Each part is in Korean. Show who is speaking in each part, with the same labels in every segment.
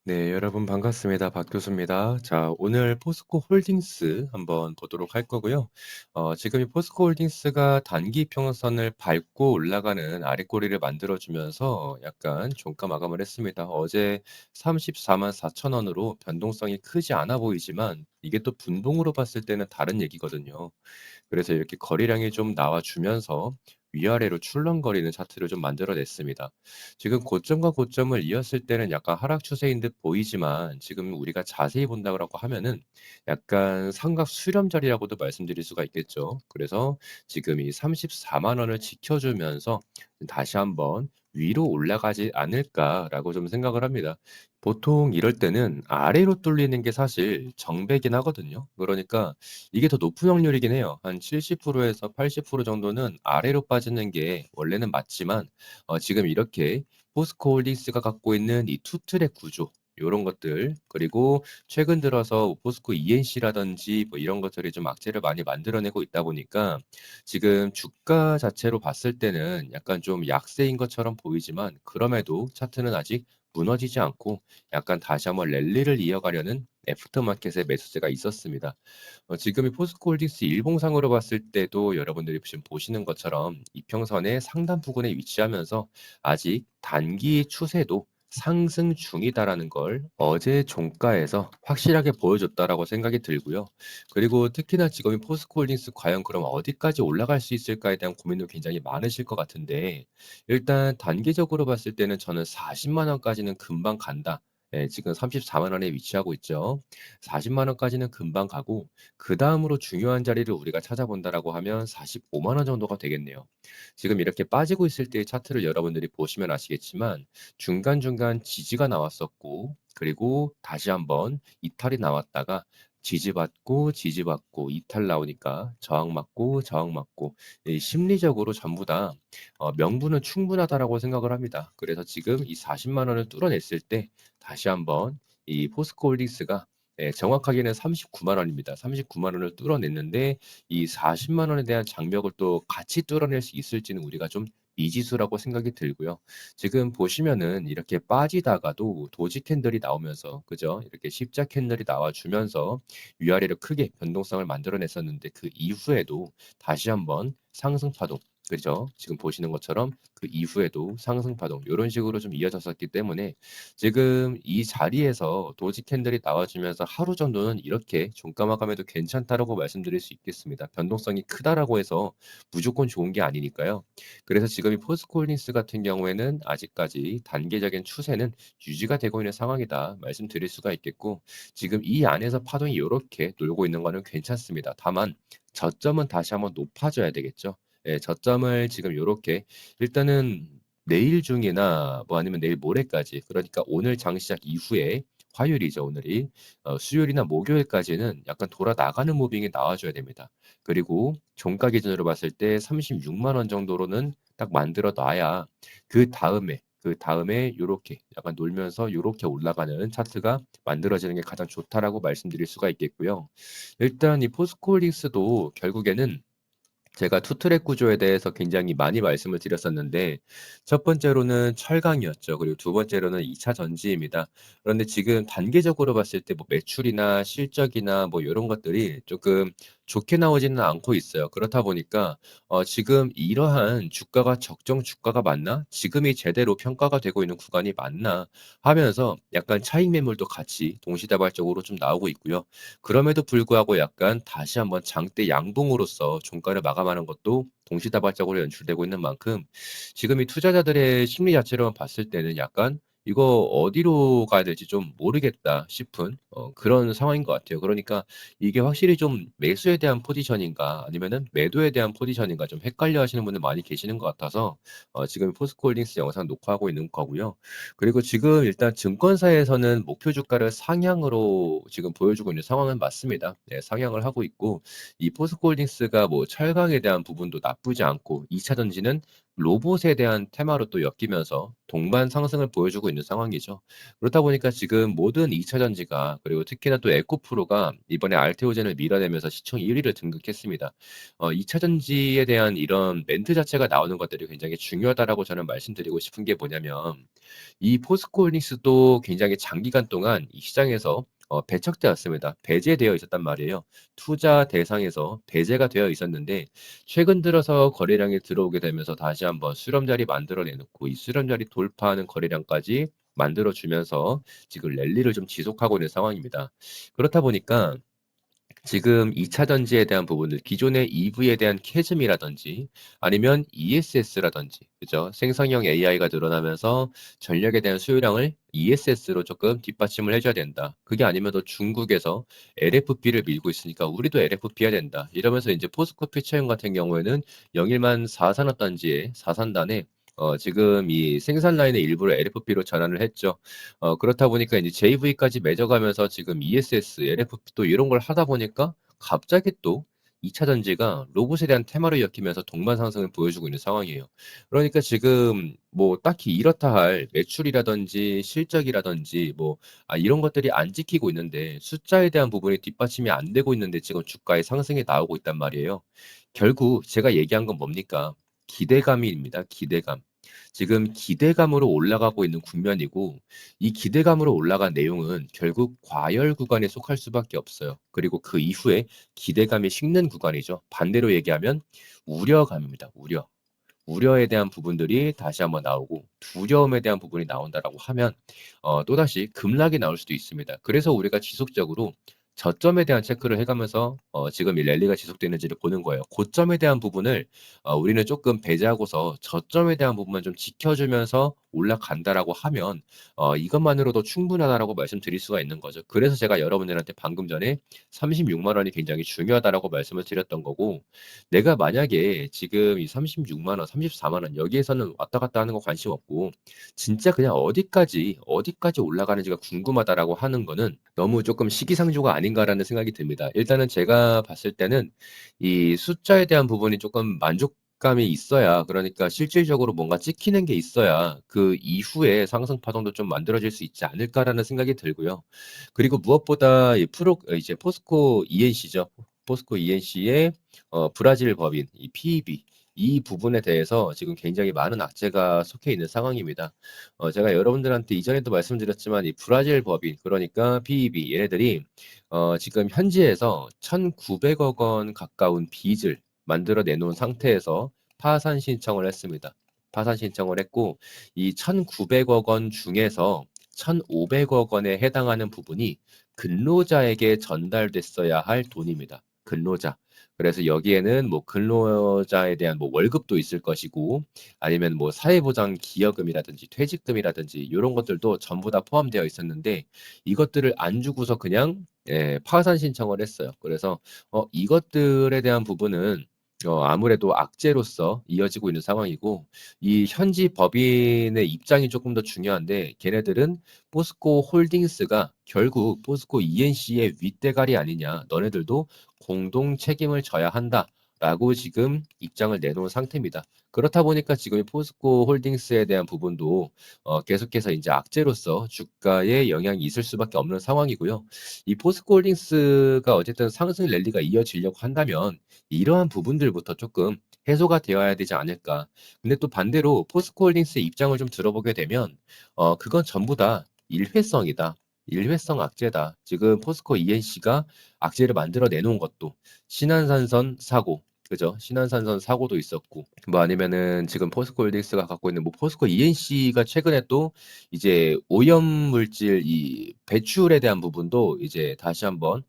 Speaker 1: 네, 여러분 반갑습니다. 박 교수입니다. 자, 오늘 포스코 홀딩스 한번 보도록 할 거고요. 지금 이 포스코 홀딩스가 단기 평선을 밟고 올라가는 아랫꼬리를 만들어주면서 약간 종가 마감을 했습니다. 어제 34만 4천 원으로 변동성이 크지 않아 보이지만 이게 또 분봉으로 봤을 때는 다른 얘기거든요. 그래서 이렇게 거래량이 좀 나와주면서 위아래로 출렁거리는 차트를 좀 만들어냈습니다. 지금 고점과 고점을 이었을 때는 약간 하락 추세인 듯 보이지만 지금 우리가 자세히 본다고 하면은 약간 삼각 수렴 자리라고도 말씀드릴 수가 있겠죠. 그래서 지금 이 34만 원을 지켜주면서 다시 한번 위로 올라가지 않을까라고 좀 생각을 합니다. 보통 이럴 때는 아래로 뚫리는 게 사실 정배긴 하거든요. 그러니까 이게 더 높은 확률이긴 해요. 한 70%에서 80% 정도는 아래로 빠지는 게 원래는 맞지만 지금 이렇게 포스코 홀딩스가 갖고 있는 이 투 트랙 구조 요런 것들 그리고 최근 들어서 포스코 ENC라든지 뭐 이런 것들이 좀 악재를 많이 만들어내고 있다 보니까 지금 주가 자체로 봤을 때는 약간 좀 약세인 것처럼 보이지만 그럼에도 차트는 아직 무너지지 않고 약간 다시 한번 랠리를 이어가려는 애프터마켓의 매수세가 있었습니다. 지금 이 포스코 홀딩스 일봉상으로 봤을 때도 여러분들이 지금 보시는 것처럼 이평선의 상단 부근에 위치하면서 아직 단기 추세도 상승 중이다라는 걸 어제 종가에서 확실하게 보여줬다라고 생각이 들고요. 그리고 특히나 지금 이 포스코 홀딩스 과연 그럼 어디까지 올라갈 수 있을까에 대한 고민도 굉장히 많으실 것 같은데 일단 단기적으로 봤을 때는 저는 40만 원까지는 금방 간다. 예, 지금 34만 원에 위치하고 있죠. 40만 원까지는 금방 가고 그다음으로 중요한 자리를 우리가 찾아본다라고 하면 45만 원 정도가 되겠네요. 지금 이렇게 빠지고 있을 때의 차트를 여러분들이 보시면 아시겠지만 중간중간 지지가 나왔었고 그리고 다시 한번 이탈이 나왔다가 지지받고 지지받고 이탈 나오니까 저항 맞고 저항 맞고 이 심리적으로 전부 다 명분은 충분하다라고 생각을 합니다. 그래서 지금 이 40만 원을 뚫어냈을 때 다시 한번 이 포스코 홀딩스가 정확하게는 39만 원입니다. 39만 원을 뚫어냈는데 이 40만 원에 대한 장벽을 또 같이 뚫어낼 수 있을지는 우리가 좀 미지수라고 생각이 들고요. 지금 보시면은 이렇게 빠지다가도 도지 캔들이 나오면서 그죠? 이렇게 십자 캔들이 나와주면서 위아래로 크게 변동성을 만들어냈었는데 그 이후에도 다시 한번 상승 파동 그죠? 지금 보시는 것처럼 그 이후에도 상승 파동 요런 식으로 좀 이어졌었기 때문에 지금 이 자리에서 도지 캔들이 나와주면서 하루 정도는 이렇게 종가 마감해도 괜찮다라고 말씀드릴 수 있겠습니다. 변동성이 크다라고 해서 무조건 좋은 게 아니니까요. 그래서 지금 이 포스코 홀딩스 같은 경우에는 아직까지 단계적인 추세는 유지가 되고 있는 상황이다 말씀드릴 수가 있겠고 지금 이 안에서 파동이 이렇게 놀고 있는 거는 괜찮습니다. 다만 저점은 다시 한번 높아져야 되겠죠. 예, 저점을 지금 요렇게 일단은 내일 중이나 뭐 아니면 내일 모레까지 그러니까 오늘 장시작 이후에 화요일이죠 오늘이. 수요일이나 목요일까지는 약간 돌아 나가는 무빙이 나와줘야 됩니다. 그리고 종가 기준으로 봤을 때 36만 원 정도로는 딱 만들어 놔야 그다음에 요렇게 약간 놀면서 요렇게 올라가는 차트가 만들어지는 게 가장 좋다라고 말씀드릴 수가 있겠고요. 일단 이 포스코 홀딩스도 결국에는 제가 투 트랙 구조에 대해서 굉장히 많이 말씀을 드렸었는데 첫 번째로는 철강이었죠. 그리고 두 번째로는 2차 전지입니다. 그런데 지금 단계적으로 봤을 때 뭐 매출이나 실적이나 뭐 요런 것들이 조금 좋게 나오지는 않고 있어요. 그렇다 보니까 지금 이러한 주가가 적정 주가가 맞나? 지금이 제대로 평가가 되고 있는 구간이 맞나? 하면서 약간 차익 매물도 같이 동시다발적으로 좀 나오고 있고요. 그럼에도 불구하고 약간 다시 한번 장대 양봉으로서 종가를 마감하는 것도 동시다발적으로 연출되고 있는 만큼 지금 이 투자자들의 심리 자체로만 봤을 때는 약간 '이거 어디로 가야 될지 좀 모르겠다.' 싶은 그런 상황인 것 같아요. 그러니까 이게 확실히 좀 매수에 대한 포지션인가 아니면은 매도에 대한 포지션인가 좀 헷갈려 하시는 분들 많이 계시는 것 같아서 지금 포스코 홀딩스 영상 녹화하고 있는 거고요. 그리고 지금 일단 증권사에서는 목표 주가를 상향으로 지금 보여주고 있는 상황은 맞습니다. 네, 상향을 하고 있고 이 포스코 홀딩스가 뭐 철강에 대한 부분도 나쁘지 않고 2차 전지는 로봇에 대한 테마로 또 엮이면서 동반 상승을 보여주고 있는 상황이죠. 그렇다 보니까 지금 모든 2차 전지가 그리고 특히나 또 에코프로가 이번에 알테오젠을 밀어내면서 시총 1 위를 등극했습니다. 2차 전지에 대한 이런 멘트 자체가 나오는 것들이 굉장히 중요하다라고 저는 말씀드리고 싶은 게 뭐냐면 이 포스코 홀딩스도 굉장히 장기간 동안 이 시장에서 배척되었습니다. 배제되어 있었단 말이에요. 투자 대상에서 배제가 되어 있었는데 최근 들어서 거래량이 들어오게 되면서 다시 한번 수렴자리 만들어 내놓고 이 수렴자리 돌파하는 거래량까지 만들어 주면서 지금 랠리를 좀 지속하고 있는 상황입니다. 그렇다 보니까 지금 2차 전지에 대한 부분들 기존의 EV에 대한 캐즘이라든지 아니면 ESS라든지 그죠? 생성형 AI가 늘어나면서 전력에 대한 수요량을 ESS로 조금 뒷받침을 해 줘야 된다. 그게 아니면 또 중국에서 LFP를 밀고 있으니까 우리도 LFP 해야 된다. 이러면서 이제 포스코 퓨처형 같은 경우에는 영일만 4 산업단지의 4 산단에 지금 이 생산 라인의 일부를 LFP로 전환을 했죠. 그렇다 보니까 이제 JV까지 맺어가면서 지금 ESS, LFP 또 이런 걸 하다 보니까 갑자기 또 2차 전지가 로봇에 대한 테마로 엮이면서 동반 상승을 보여주고 있는 상황이에요. 그러니까 지금 뭐 딱히 이렇다 할 매출이라든지 실적이라든지 뭐 이런 것들이 안 찍히고 있는데 숫자에 대한 부분이 뒷받침이 안 되고 있는데 지금 주가의 상승이 나오고 있단 말이에요. 결국 제가 얘기한 건 뭡니까? 기대감입니다. 기대감. 지금 기대감으로 올라가고 있는 국면이고 이 기대감으로 올라간 내용은 결국 과열 구간에 속할 수밖에 없어요. 그리고 그 이후에 기대감이 식는 구간이죠. 반대로 얘기하면 우려감입니다. 우려. 우려에 대한 부분들이 다시 한번 나오고 두려움에 대한 부분이 나온다라고 하면 또다시 급락이 나올 수도 있습니다. 그래서 우리가 지속적으로 저점에 대한 체크를 해 가면서 지금 이 랠리가 지속되는지를 보는 거예요. 고점에 대한 부분을 우리는 쪼끔 배제하고서 저점에 대한 부분만 좀 지켜주면서 올라간다라고 하면 이것만으로도 충분하다라고 말씀드릴 수가 있는 거죠. 그래서 제가 여러분들한테 방금 전에 36만 원이 굉장히 중요하다라고 말씀을 드렸던 거고 내가 만약에 지금 이 36만 원, 34만 원 여기에서는 왔다 갔다 하는 거 관심 없고 진짜 그냥 어디까지 올라가는지가 궁금하다라고 하는 거는 너무 조금 '시기상조가 아닌가.'라는 생각이 듭니다. 일단은 제가 봤을 때는 이 숫자에 대한 부분이 조금 만족감이 있어야 그러니까 실질적으로 뭔가 찍히는 게 있어야 그 이후에 상승 파동도 좀 만들어질 수 있지 않을까라는 생각이 들고요. 그리고 무엇보다 이 이제 포스코 ENC죠. 포스코 ENC의 브라질 법인 이 PEB 이 부분에 대해서 지금 굉장히 많은 악재가 속해 있는 상황입니다. 제가 여러분들한테 이전에도 말씀드렸지만 이 브라질 법인 그러니까 PEB 얘네들이 지금 현지에서 1,900억 원 가까운 빚을 만들어 내놓은 상태에서 파산 신청을 했습니다. 파산 신청을 했고 이 1,900억 원 중에서 1,500억 원에 해당하는 부분이 근로자에게 전달됐어야 할 돈입니다. 근로자. 그래서 여기에는 뭐 근로자에 대한 뭐 월급도 있을 것이고 아니면 뭐 사회보장 기여금이라든지 퇴직금이라든지 요런 것들도 전부 다 포함되어 있었는데 이것들을 안 주고서 그냥 파산 신청을 했어요. 그래서 이것들에 대한 부분은 아무래도 악재로서 이어지고 있는 상황이고 이 현지 법인의 입장이 조금 더 중요한데 걔네들은 포스코 홀딩스가 결국 포스코 ENC의 윗대가리 아니냐. 너네들도 공동 책임을 져야 한다라고 지금 입장을 내놓은 상태입니다. 그렇다 보니까 지금 이 포스코 홀딩스에 대한 부분도 계속해서 이제 악재로서 주가에 영향이 있을 수밖에 없는 상황이고요. 이 포스코 홀딩스가 어쨌든 상승 랠리가 이어지려고 한다면 이러한 부분들부터 조금 해소가 되어야 되지 않을까. 근데 또 반대로 포스코 홀딩스의 입장을 좀 들어보게 되면 그건 전부 다 일회성이다. 일회성 악재다. 지금 포스코 ENC가 악재를 만들어 내놓은 것도 신한산선 사고, 그죠? 신한산선 사고도 있었고, 뭐 아니면은 지금 포스코 홀딩스가 갖고 있는 뭐 포스코 ENC가 최근에 또 이제 오염 물질 이 배출에 대한 부분도 이제 다시 한번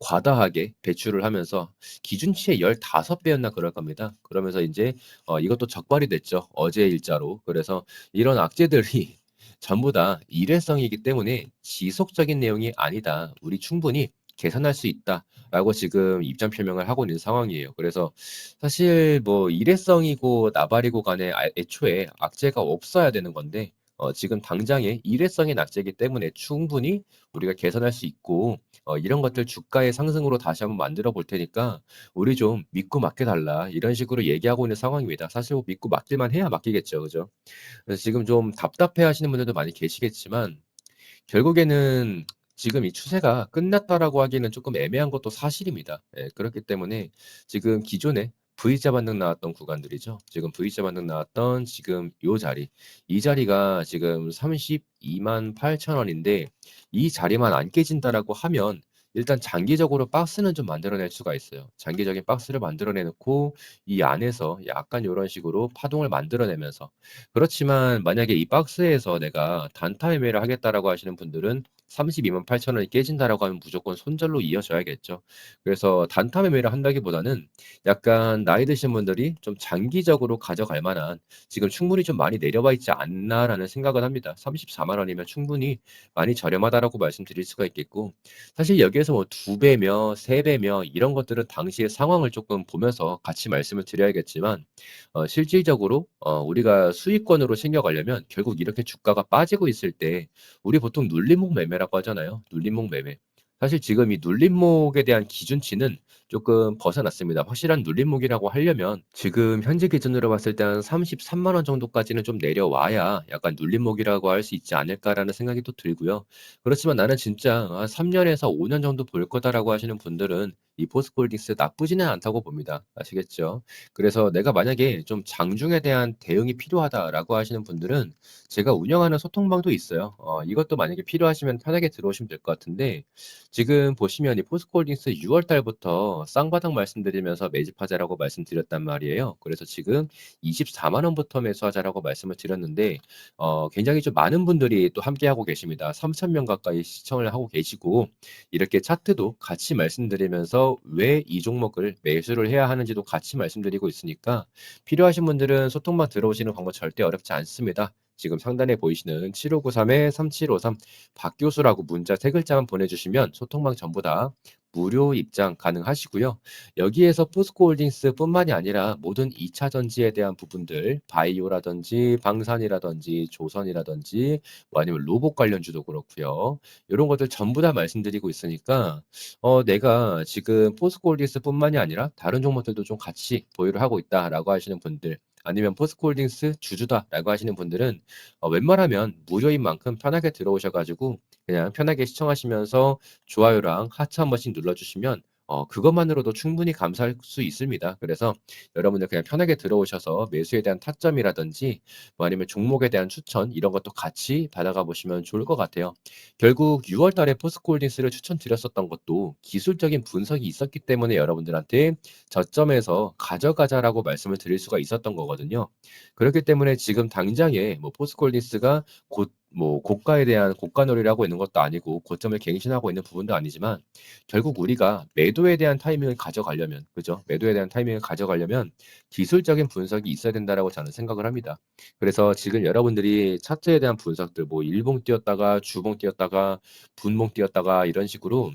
Speaker 1: 과다하게 배출을 하면서 기준치의 15배였나 그럴 겁니다. 그러면서 인제 이것도 적발이 됐죠, 어제 일자로. 그래서 이런 악재들이 전부 다 일회성이기 때문에 지속적인 내용이 아니다. 우리 충분히 개선할 수 있다라고 지금 입장 표명을 하고 있는 상황이에요. 그래서 사실 뭐 일회성이고 나발이고 간에 애초에 악재가 없어야 되는 건데 지금 당장의 일회성의 낙제이기 때문에 충분히 우리가 개선할 수 있고 이런 것들 주가의 상승으로 다시 한번 만들어 볼 테니까 우리 좀 믿고 맡겨 달라." 이런 식으로 얘기하고 있는 상황입니다. 사실 뭐 믿고 맡길만 해야 맡기겠죠. 그죠? 그래서 지금 좀 답답해 하시는 분들도 많이 계시겠지만 결국에는 지금 이 추세가 끝났다라고 하기에는 조금 애매한 것도 사실입니다. 예, 그렇기 때문에 지금 기존에 V자 반등 나왔던 구간들이죠. 지금 V자 반등 나왔던 지금 요 자리, 이 자리가 지금 3 2 8 0 0 0 원인데 이 자리만 안 깨진다라고 하면 일단 장기적으로 박스는 좀 만들어낼 수가 있어요. 장기적인 박스를 만들어내 놓고 이 안에서 약간 요런 식으로 파동을 만들어내면서 그렇지만 만약에 이 박스에서 내가 단타 매매를 하겠다라고 하시는 분들은 3 2 8 0 0 0 원이 깨진다라고 하면 무조건 손절로 이어져야겠죠. 그래서 단타 매매를 한다기보다는 약간 나이 드신 분들이 좀 장기적으로 가져갈 만한 지금 충분히 좀 많이 내려와 있지 않나라는 생각은 합니다. 34만 원이면 충분히 많이 저렴하다라고 말씀드릴 수가 있겠고 사실 여기에서 뭐 2배며 3배며 이런 것들은 당시의 상황을 조금 보면서 같이 말씀을 드려야겠지만 실질적으로 우리가 수익권으로 챙겨가려면 결국 이렇게 주가가 빠지고 있을 때 우리 보통 눌림목 매매라고 하잖아요. 눌림목 매매. 사실 지금 이 눌림목에 대한 기준치는 조금 벗어났습니다. 확실한 눌림목이라고 하려면 지금 현재 기준으로 봤을 때 한 33만 원 정도까지는 좀 내려와야 약간 눌림목이라고 할 수 있지 않을까라는 생각이 또 들고요. 그렇지만 나는 진짜 한 3 년에서 5년 정도 볼 거다라고 하시는 분들은 이 포스코홀딩스 나쁘지는 않다고 봅니다. 아시겠죠? 그래서 내가 만약에 좀 장중에 대한 대응이 필요하다라고 하시는 분들은 제가 운영하는 소통방도 있어요. 이것도 만약에 필요하시면 편하게 들어오시면 될 것 같은데 지금 보시면 이 포스코홀딩스 6월 달부터 쌍바닥 말씀드리면서 매집하자라고 말씀드렸단 말이에요. 그래서 지금 24만 원부터 매수하자라고 말씀을 드렸는데 굉장히 좀 많은 분들이 또 함께하고 계십니다. 3천 명 가까이 시청을 하고 계시고 이렇게 차트도 같이 말씀드리면서 왜 이 종목을 매수를 해야 하는지도 같이 말씀드리고 있으니까 필요하신 분들은 소통방 들어오시는 방법 절대 어렵지 않습니다. 지금 상단에 보이시는 7593-3753 박교수라고 문자 세 글자만 보내주시면 소통방 전부 다 무료 입장 가능하시고요. 여기에서 포스코홀딩스뿐만이 아니라 모든 2차 전지에 대한 부분들, 바이오라든지 방산이라든지 조선이라든지 뭐 아니면 로봇 관련주도 그렇고요. 이런 것들 전부 다 말씀드리고 있으니까 내가 지금 포스코홀딩스뿐만이 아니라 다른 종목들도 좀 같이 보유를 하고 있다라고 하시는 분들 아니면 포스코홀딩스 주주다라고 하시는 분들은 웬만하면 무료인 만큼 편하게 들어오셔 가지고 그냥 편하게 시청하시면서 좋아요랑 하트 한 번씩 눌러주시면 그것만으로도 충분히 감사할 수 있습니다. 그래서 여러분들 그냥 편하게 들어오셔서 매수에 대한 타점이라든지 뭐 아니면 종목에 대한 추천 이런 것도 같이 받아가 보시면 좋을 것 같아요. 결국 6월 달에 포스코홀딩스를 추천드렸었던 것도 기술적인 분석이 있었기 때문에 여러분들한테 저점에서 가져가자라고 말씀을 드릴 수가 있었던 거거든요. 그렇기 때문에 지금 당장에 뭐 포스코홀딩스가 곧 뭐 고가에 대한 고가놀이를 하고 있는 것도 아니고 고점을 갱신하고 있는 부분도 아니지만 결국 우리가 매도에 대한 타이밍을 가져가려면 그죠? 매도에 대한 타이밍을 가져가려면 기술적인 분석이 있어야 된다라고 저는 생각을 합니다. 그래서 지금 여러분들이 차트에 대한 분석들 뭐 일봉 띄었다가 주봉 띄었다가 분봉 띄었다가 이런 식으로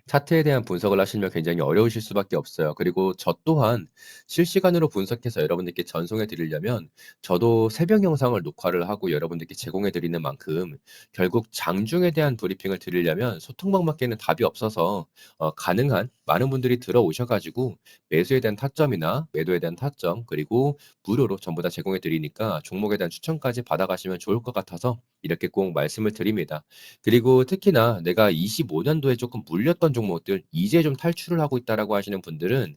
Speaker 1: 차트에 대한 분석을 하시면 굉장히 어려우실 수밖에 없어요. 그리고 저 또한 실시간으로 분석해서 여러분들께 전송해 드리려면 저도 새벽 영상을 녹화를 하고 여러분들께 제공해 드리는 만큼 결국 장중에 대한 브리핑을 드리려면 소통방밖에는 답이 없어서 가능한 많은 분들이 들어오셔 가지고 매수에 대한 타점이나 매도에 대한 타점 그리고 무료로 전부 다 제공해 드리니까 종목에 대한 추천까지 받아가시면 좋을 것 같아서 이렇게 꼭 말씀을 드립니다. 그리고 특히나 내가 25 년도에 조금 물렸던 종목들 이제 좀 탈출을 하고 있다라고 하시는 분들은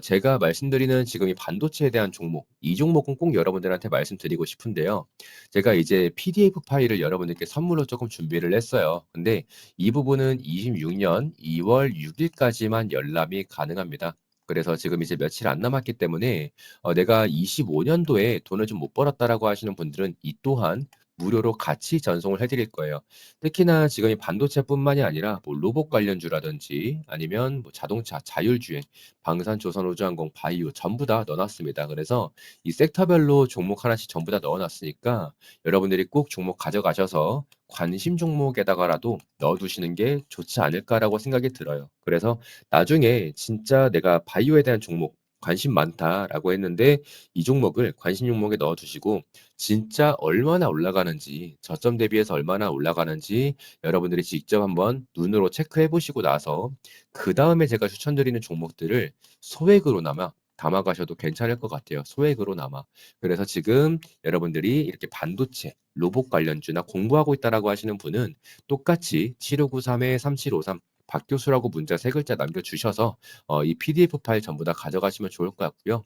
Speaker 1: 제가 말씀드리는 지금 이 반도체에 대한 종목, 이 종목은 꼭 여러분들한테 말씀드리고 싶은데요. 제가 이제 PDF 파일을 여러분들께 선물로 조금 준비를 했어요. 근데 이 부분은 26년 2월 6 일까지만 열람이 가능합니다. 그래서 지금 이제 며칠 안 남았기 때문에 내가 25 년도에 돈을 좀 못 벌었다라고 하시는 분들은 이 또한 무료로 같이 전송을 해 드릴 거예요. 특히나 지금 이 반도체뿐만이 아니라 뭐 로봇 관련주라든지 아니면 뭐 자동차, 자율주행, 방산, 조선, 우주항공, 바이오 전부 다 넣어 놨습니다. 그래서 이 섹터별로 종목 하나씩 전부 다 넣어 놨으니까 여러분들이 꼭 종목 가져가셔서 관심 종목에다가라도 넣어 두시는 게 좋지 않을까라고 생각이 들어요. 그래서 나중에 진짜 내가 바이오에 대한 종목 관심 많다라고 했는데 이 종목을 관심 종목에 넣어 두시고 진짜 얼마나 올라가는지 저점 대비해서 얼마나 올라가는지 여러분들이 직접 한번 눈으로 체크해 보시고 나서 그다음에 제가 추천드리는 종목들을 소액으로나마 담아 가셔도 괜찮을 것 같아요, 소액으로나마. 그래서 지금 여러분들이 이렇게 반도체, 로봇 관련주나 공부하고 있다라고 하시는 분은 똑같이 7593에 3753 박 교수라고 문자 3 글자 남겨 주셔서 이 PDF 파일 전부 다 가져가시면 좋을 것 같고요.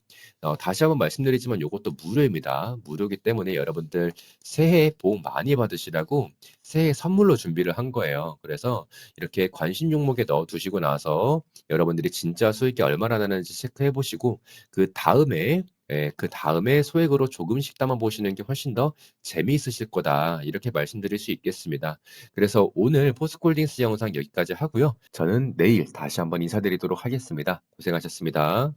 Speaker 1: 다시 한번 말씀드리지만 요것도 무료입니다. 무료이기 때문에 여러분들 새해 복 많이 받으시라고 새해 선물로 준비를 한 거예요. 그래서 이렇게 관심 종목에 넣어 두시고 나서 여러분들이 진짜 수익이 얼마나 나는지 체크해 보시고 그다음에 그다음에 소액으로 조금씩 담아 보시는 게 훨씬 더 재미있으실 거다. 이렇게 말씀드릴 수 있겠습니다. 그래서 오늘 포스코홀딩스 영상 여기까지 하고요. 저는 내일 다시 한번 인사드리도록 하겠습니다. 고생하셨습니다.